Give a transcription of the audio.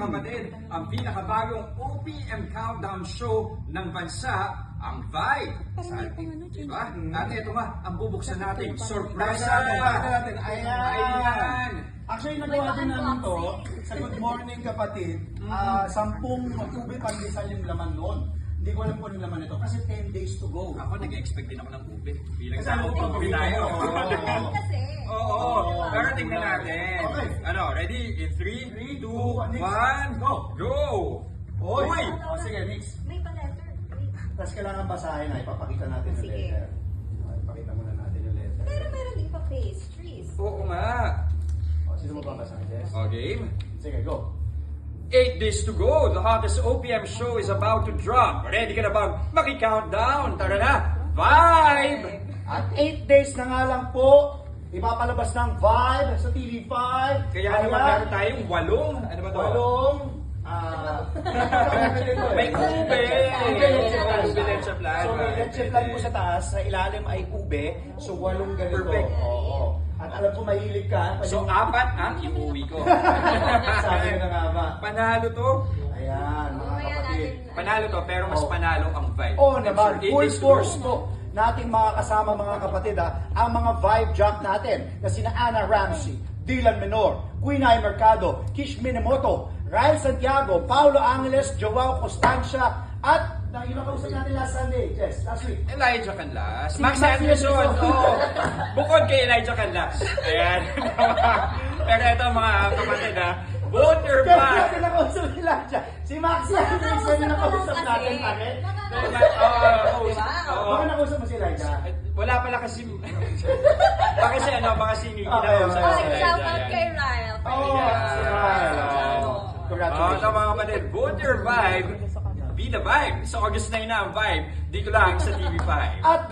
kapatid, ang pinakabagong OPM Countdown Show ng bansa, ang Vibe. Diba? At ito nga, ang bubuksan natin, surprise natin. Ayan. Actually, nagawa din namin to sa Good Morning Kapatid. 10 ube pandesal yung laman noon. Hindi ko alam kung anong laman nito kasi 10 days to go. Ako, nag-expect din ako ng ube. Bilang Kasi sa ako, ube tayo. Kasi. Oo. Pero tingnan natin. Okay. Ano, ready? In 3, 2, 1, go! go! Oy! Uy! O sige, mix. May pa-letter. Tapos kailangan basahin na, ipapakita natin yung Sige. letter. Ipakita muna natin yung letter. Pero meron din pa pastries. Oo nga. O, sino mo babasahin, Jess? O, game. Sige, go. 8 days to go. The hottest OPM show is about to drop. Ready ka na bang maki-countdown? Tara na! Vibe! At 8 days na nga lang po, ipapalabas ng Vibe sa TV5. Kaya naman meron tayong 8. Ano ba to? Walong, May ube! Ube leche plan. So may leche plan po sa taas, sa ilalim ay ube. So 8 ganito. Perfect. Oo. At alam ko mahilig ka. So, 4 ang iuwi ko. Sabi ko na nga ba. Panalo to. Ayan, mga Mamaya kapatid. natin. Panalo to, pero mas Oh. panalo ang Vibe. Oo naman, I'm sure full 8 days to force go. to nating mga kasama mga kapatid ang mga Vibe Jock natin na sina Ana Ramsey, Dylan Menor, Queen Ay Mercado, Kish Minamoto, Ryan Santiago, Paulo Angeles, Joao Constancia, at yung nakausap natin last Sunday, Jess, last week. Elijah Canlas. Si Max Max Anderson. Anderson. Oo. Bukod kay Elijah Canlas. Ayan. Pero ito mga kapatid vote your Kaya back. natin nakausap nila siya. Si Max Anderson yung nakausap natin pare. Baka nakausap mo si Elijah. Wala pala kasi baka si baka si Nikki Okay, na usap okay. si Elijah. Shout out Ayan. kay Ryle. Oo, si Ryle. Congratulations. Ito mga kapatid, vote your vibe. Be the vibe. Sa August 9 na ang vibe. Dito lang sa TV5. At